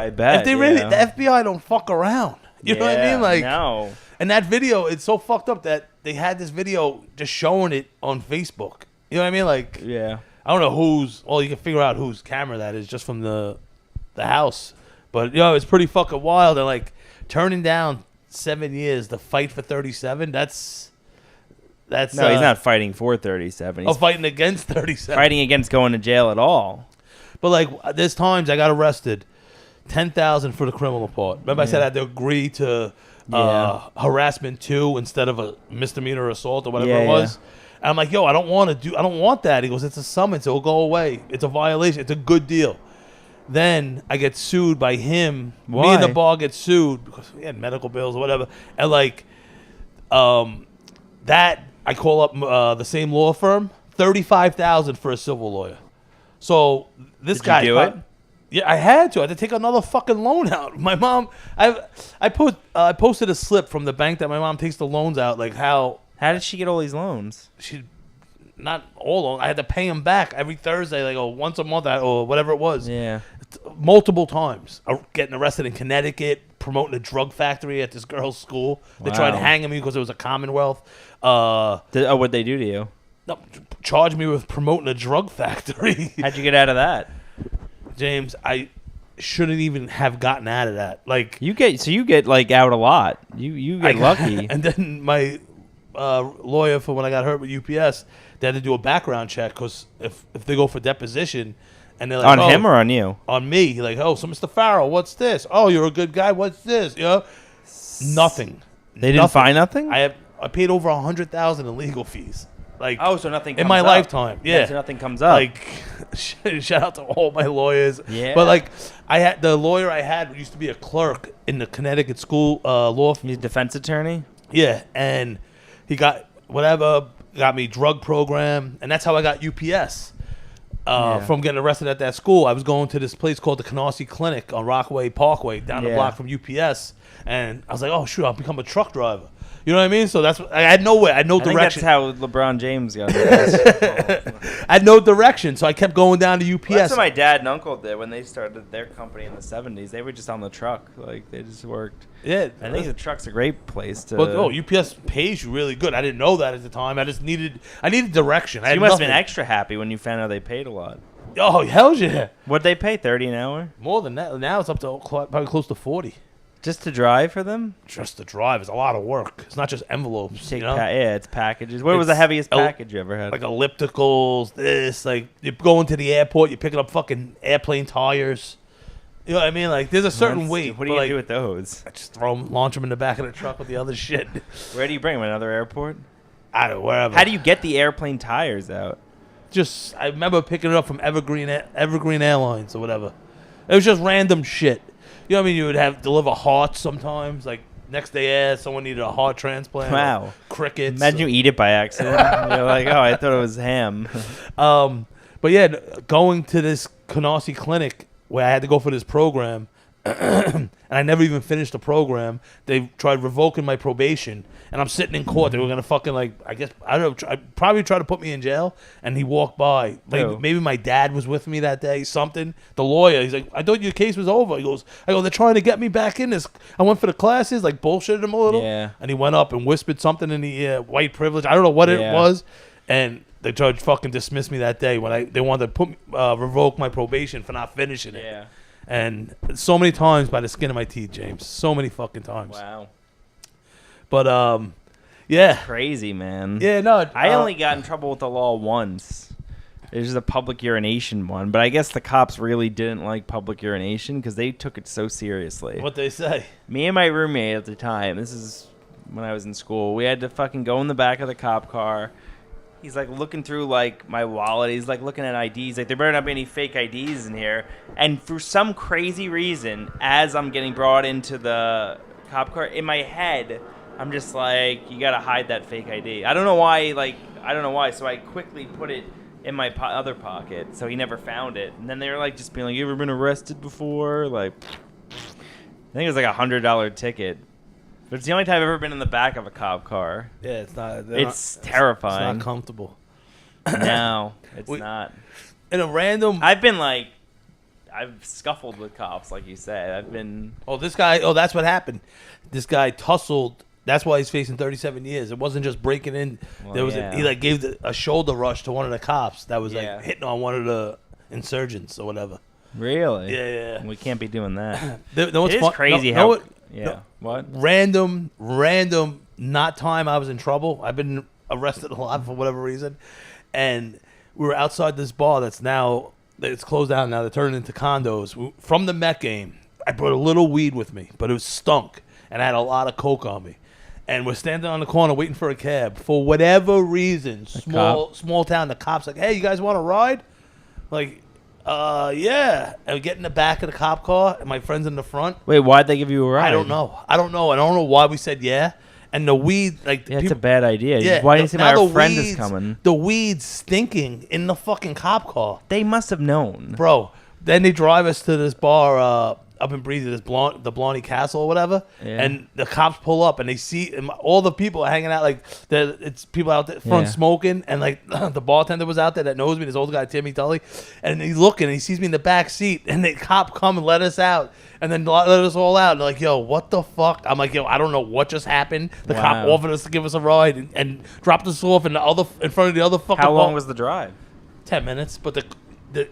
bet. If they really, the FBI don't fuck around. You know what I mean? Like, no. And that video, it's so fucked up that they had this video just showing it on Facebook. You know what I mean? Like, yeah. I don't know whose. Well, you can figure out whose camera that is just from the house. But it's pretty fucking wild. And like turning down 7 years to fight for 37. That's no, he's not fighting for 37. He's fighting against 37. Fighting against going to jail at all. But like there's times I got arrested, 10,000 for the criminal part. Remember I said I had to agree to harassment 2 instead of a misdemeanor assault or whatever it was. And I'm like, I don't want that. He goes, it's a summons. It'll go away. It's a violation. It's a good deal. Then I get sued by him. Why? Me and the bar get sued because we had medical bills or whatever. And like, that I call up the same law firm, $35,000 for a civil lawyer. So this guy, you do it? Yeah, I had to. I had to take another fucking loan out. My mom, I posted a slip from the bank that my mom takes the loans out. Like how did she get all these loans? She, not all loans. I had to pay them back every Thursday, like once a month or whatever it was. Yeah, multiple times. Getting arrested in Connecticut, promoting a drug factory at this girl's school. They tried hanging me because it was a Commonwealth. What'd they do to you? No, charged me with promoting a drug factory. How'd you get out of that? James, I shouldn't even have gotten out of that. Like you get like out a lot. You get lucky. And then my lawyer for when I got hurt with UPS, they had to do a background check because if they go for deposition, and they're like, on him or on you? On me. Like, so Mr. Farrell, what's this? Oh, you're a good guy. What's this? You know, nothing. They didn't find nothing. I paid over $100,000 in legal fees. Like, so nothing in my lifetime. Yeah, so nothing comes up. Like, shout out to all my lawyers. Yeah, but like, the lawyer I had used to be a clerk in the Connecticut school law. He's a defense attorney. Yeah, and he got me drug program, and that's how I got UPS. From getting arrested at that school, I was going to this place called the Canarsie Clinic on Rockaway Parkway, down the block from UPS, and I was like, "Oh shoot, I'll become a truck driver." You know what I mean? So that's I had no direction. That's how LeBron James got it. I had no direction, so I kept going down to UPS. Well, that's what my dad and uncle did when they started their company in the 70s. They were just on the truck, like they just worked. Yeah, I think the truck's a great place to. But UPS pays you really good. I didn't know that at the time. I needed direction. So you must have been extra happy when you found out they paid a lot. Oh hell yeah! What'd they pay? $30 an hour? More than that. Now it's up to probably close to 40. Just to drive for them? Just to drive is a lot of work. It's not just envelopes. It's packages. What was the heaviest package you ever had? Like ellipticals, this. Like, you go into the airport, you're picking up fucking airplane tires. You know what I mean? Like, there's a certain weight. What do you do with those? I just launch them in the back of the truck with the other shit. Where do you bring them? Another airport? I don't know, wherever. How do you get the airplane tires out? I remember picking it up from Evergreen Airlines or whatever. It was just random shit. You know what I mean? You would have deliver hearts sometimes. Like next day, someone needed a heart transplant. Wow. Crickets. Imagine you eat it by accident. You're like, oh, I thought it was ham. But yeah, going to this Canarsie clinic where I had to go for this program, and I never even finished the program. They tried revoking my probation, and I'm sitting in court. They were gonna fucking I don't know, probably try to put me in jail. And he walked by. Maybe my dad was with me that day. Something. The lawyer. He's like, I thought your case was over. He goes, they're trying to get me back in this. I went for the classes, bullshitted him a little. Yeah. And he went up and whispered something in the ear, white privilege. I don't know what it was, and the judge fucking dismissed me that day when they wanted to revoke my probation for not finishing it. Yeah. And so many times by the skin of my teeth, James. So many fucking times. Wow. But yeah. Crazy, man. Yeah, no. I only got in trouble with the law once. It was a public urination one, but I guess the cops really didn't like public urination because they took it so seriously. What they say? Me and my roommate at the time, this is when I was in school, we had to fucking go in the back of the cop car. He's looking through my wallet. He's looking at IDs. There better not be any fake IDs in here. And for some crazy reason, as I'm getting brought into the cop car, in my head, I'm just you gotta hide that fake ID. I don't know why. I don't know why. So I quickly put it in my other pocket, so he never found it. And then they were just being "You ever been arrested before?" I think it was $100 ticket. But it's the only time I've ever been in the back of a cop car. Yeah, it's not. It's terrifying. It's not comfortable. No, it's not. In a random. I've scuffled with cops, like you said. I've been. Oh, this guy. Oh, that's what happened. This guy tussled. That's why he's facing 37 years. It wasn't just breaking in. Well, there was he gave a shoulder rush to one of the cops that was hitting on one of the insurgents or whatever. Really? Yeah. We can't be doing that. It is crazy how. What? Random, not time I was in trouble. I've been arrested a lot for whatever reason. And we were outside this bar it's closed down now. They're turning into condos. From the Met game, I brought a little weed with me, but it was stunk. And I had a lot of coke on me. And we're standing on the corner waiting for a cab. For whatever reason, small town, the cop's like, hey, you guys want to ride? Yeah. And we get in the back of the cop car, and my friend's in the front. Wait, why'd they give you a ride? I don't know. I don't know why we said yeah. And the weed, it's a bad idea. Yeah, why didn't you say my friend is coming? The weed's stinking in the fucking cop car. They must have known. Bro, then they drive us to this bar up in Breezy, the Blarney Castle or whatever, and the cops pull up and they see all the people hanging out, it's people out there front smoking, and the bartender was out there that knows me, this old guy Timmy Tully, and he's looking and he sees me in the back seat, and the cop come and let us out, and then let us all out, and they're like, yo, what the fuck? I'm like, yo, I don't know what just happened. The cop offered us to give us a ride and dropped us off in front of the other fucking How long was the drive? 10 minutes, but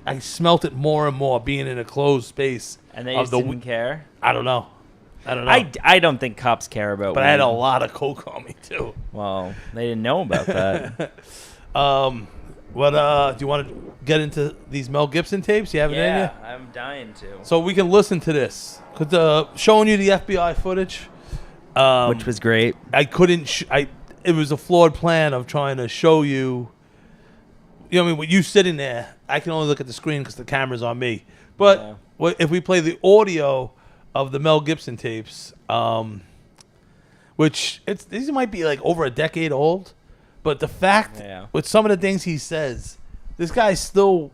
I smelt it more and more being in a closed space. And they just didn't care? I don't know. I don't think cops care about But weed. I had a lot of coke on me, too. Well, they didn't know about that. Do you want to get into these Mel Gibson tapes? You have it in you? Yeah, I'm dying to. So we can listen to this. Showing you the FBI footage. Which was great. I couldn't... it was a flawed plan of trying to show you... You know what I mean? With you sitting there, I can only look at the screen because the camera's on me. But if we play the audio of the Mel Gibson tapes, which these might be over a decade old, but the fact with some of the things he says, this guy's still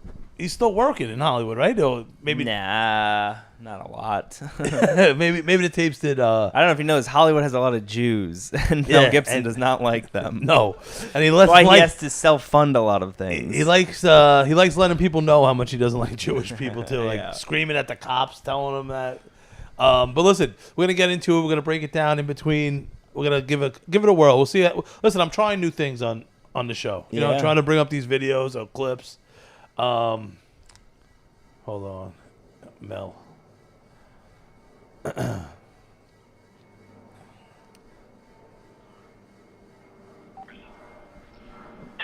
working in Hollywood, right? Or maybe not a lot. maybe the tapes did. I don't know if you know this. Hollywood has a lot of Jews, and Mel Gibson does not like them. No, and he has to self-fund a lot of things. He likes letting people know how much he doesn't like Jewish people too, screaming at the cops, telling them that. But listen, we're gonna get into it. We're gonna break it down in between. We're gonna give it a whirl. We'll see. Listen, I'm trying new things on the show. You know, I'm trying to bring up these videos or clips. Hold on, Mel. Tell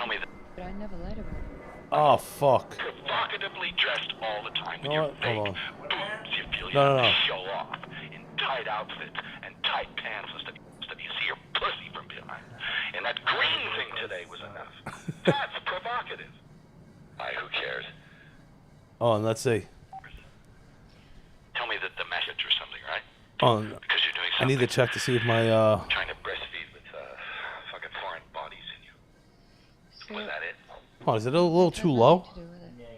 me that. But I never lied about it. Oh, fuck. Provocatively dressed all the time with You know your what? fake Hold on. boobs. You feel No, you no, no. show off in tight outfits and tight pants instead you see your pussy from behind. And that green thing today was enough. That's provocative. Who cares? Oh, and let's see. Oh, Because you're doing I need to something. check to see if my Trying to breastfeed with fucking foreign bodies in you. Was that it? Oh, is it a little too low?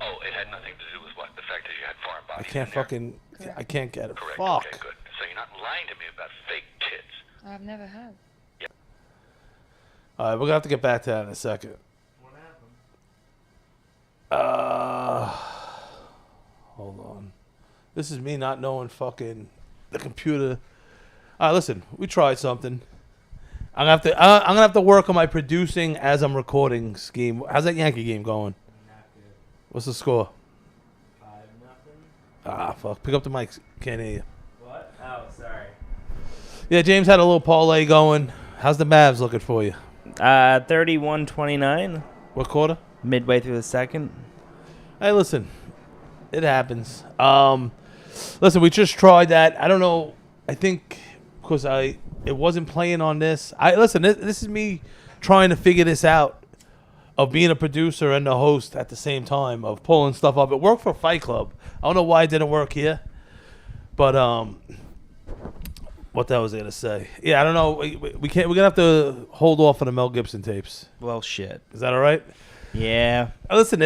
Oh, it had nothing to do with what? The fact that you had foreign I bodies can't in there? fucking. I can't get it. Correct. Fuck. Okay, good. So you're not lying to me about fake tits. I've never had. All right, we're gonna have to get back to that in a second. What happened? Hold on. This is me not knowing fucking the computer. All right, listen. We tried something. I'm gonna have to work on my producing as I'm recording scheme. How's that Yankee game going? What's the score? 5-0. Ah, fuck. Pick up the mic. Can't hear you. What? Oh, sorry. Yeah, James had a little parlay going. How's the Mavs looking for you? 31-29. What quarter? Midway through the second. Hey, listen. It happens. Listen, we just tried that. I don't know. I think because it wasn't playing on this. Listen. This is me trying to figure this out. Of being a producer and a host at the same time, of pulling stuff up. It worked for Fight Club. I don't know why it didn't work here. But what the hell was I gonna say? Yeah, I don't know. We can't. We're gonna have to hold off on the Mel Gibson tapes. Well, shit. Is that all right? Yeah. Listen,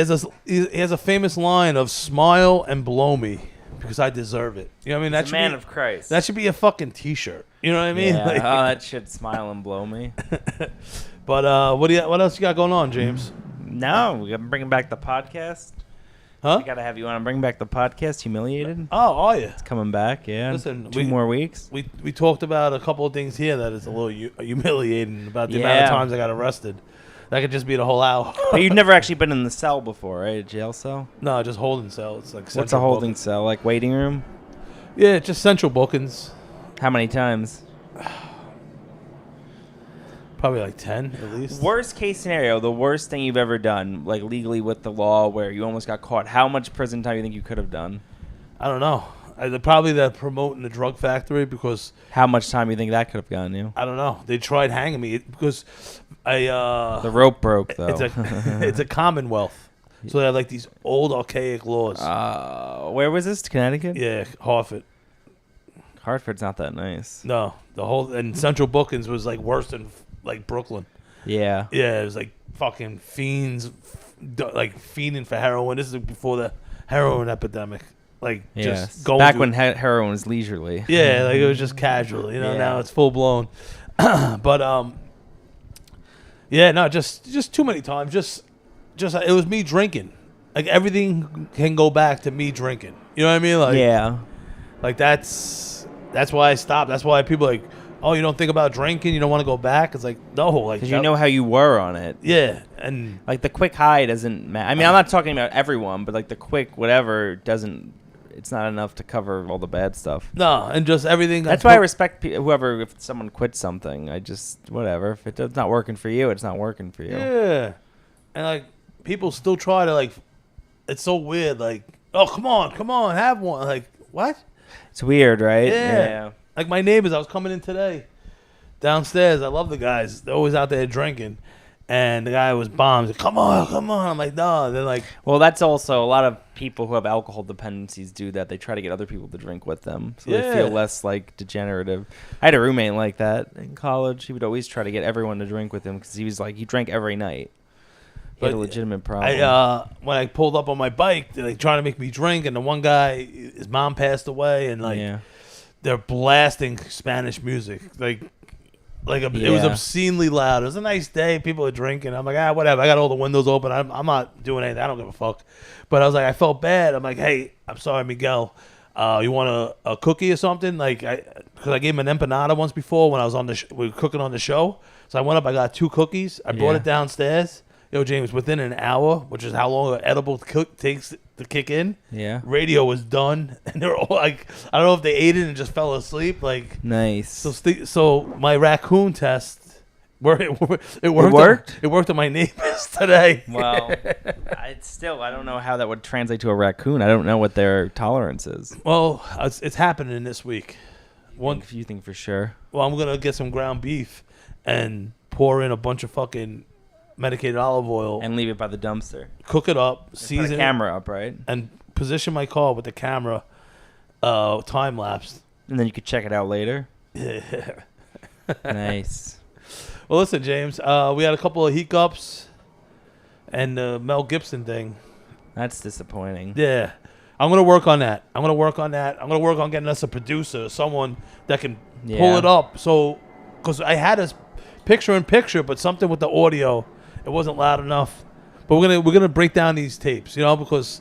he has a famous line of "Smile and blow me because I deserve it." You know what I mean? He's a man of Christ. That should be a fucking T-shirt. You know what I mean? Yeah. Like- Oh, that should smile and blow me. But what else you got going on, James? No, we're bringing back the podcast. Huh? I gotta have you on. Bring back the podcast. Humiliated. Oh, are you? It's coming back. Yeah. Listen, Two more weeks. We talked about a couple of things here that is a little humiliating about the amount of Yeah. times I got arrested. That could just be the whole hour. But you've never actually been in the cell before, right? A jail cell. No, just holding cell. It's like What's central a holding booking. cell? Like waiting room? Yeah, just central bookings. How many times? Probably like 10 at least. Worst case scenario, the worst thing you've ever done, like legally with the law, where you almost got caught. How much prison time do you think you could have done? I don't know. Probably that promoting the drug factory because How much time do you think that could have gotten you? I don't know. They tried hanging me because The rope broke though. it's a commonwealth, so they have like these old archaic laws. Where was this? Connecticut? Yeah, Hartford. Hartford's not that nice. No, the whole and central bookings was like worse than like Brooklyn. Yeah. Yeah, it was like fucking fiends, like fiending for heroin. This is before the heroin epidemic. Like just going Back to- when heroin was leisurely. Yeah, like it was just casual. You know, Yeah. now it's full blown. But yeah, no, just too many times. Just it was me drinking. Like everything can go back to me drinking. You know what I mean? Like Yeah. like that's why I stopped. That's why people are like, oh, you don't think about drinking? You don't want to go back? It's like no, like Because you know how you were on it. Yeah, and Like the quick high doesn't matter. I mean, I'm not talking about everyone, but like the quick whatever doesn't. It's not enough to cover all the bad stuff. no, and just everything. That's why I respect whoever. If someone quits something, I just whatever. If it's not working for you, it's not working for you. Yeah, and like people still try to like. It's so weird. Like, oh, come on, have one. Like, what? It's weird, right? Yeah. Like my neighbors, I was coming in today downstairs. I love the guys. They're always out there drinking. And the guy was bombs. Like, come on. I'm like, no. They're like, Well, that's also a lot of people who have alcohol dependencies do that. They try to get other people to drink with them, so they Yeah. feel less like degenerative. I had a roommate like that in college. He would always try to get everyone to drink with him because he was like he drank every night. He had a But legitimate problem. when I pulled up on my bike, they're like trying to make me drink. And the one guy, his mom passed away. And like, yeah. they're blasting Spanish music. It was Yeah. obscenely loud. It was a nice day. People are drinking. I'm like, whatever. I got all the windows open. I'm not doing anything. I don't give a fuck. But I was like, I felt bad. I'm like, hey, I'm sorry, Miguel. You want a cookie or something? Like, because I gave him an empanada once before when I was on we were cooking on the show. So I went up. I got 2 cookies. I brought Yeah. it downstairs. Yo, James, within an hour, which is how long an edible takes to kick in, Yeah. radio was done, and they're all like, I don't know if they ate it and just fell asleep. Like, Nice. so my raccoon test, it worked. worked? It worked on my neighbors today. Well, I don't know how that would translate to a raccoon. I don't know what their tolerance is. Well, it's happening this week. If you think for sure. Well, I'm gonna get some ground beef and pour in a bunch of fucking medicated olive oil And leave it by the dumpster. cook it up, Put season a camera up, right? it, and position my car with the camera, time lapse, And then you could check it out later. Yeah. Nice. Well, listen, James. We had a couple of hiccups, and the Mel Gibson thing. That's disappointing. Yeah, I'm gonna work on that. I'm gonna work on getting us a producer, someone that can pull it up. So, because I had us picture in picture, but something with the audio, it wasn't loud enough. But we're gonna break down these tapes, because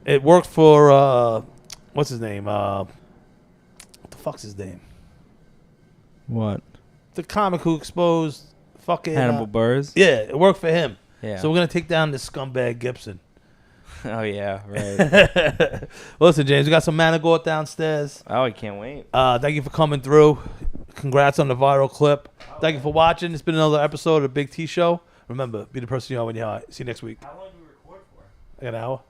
it worked for what's his name? What the fuck's his name? What? The comic who exposed fucking Hannibal Buress? Yeah, it worked for him. Yeah. So we're gonna take down this scumbag Gibson. Oh, yeah, right. Listen, James, we got some Manigort downstairs. Oh, I can't wait. Thank you for coming through. Congrats on the viral clip. Thank you for watching. It's been another episode of the Big T Show. Remember, be the person you are when you're high. See you next week. How long do we record for? Like an hour.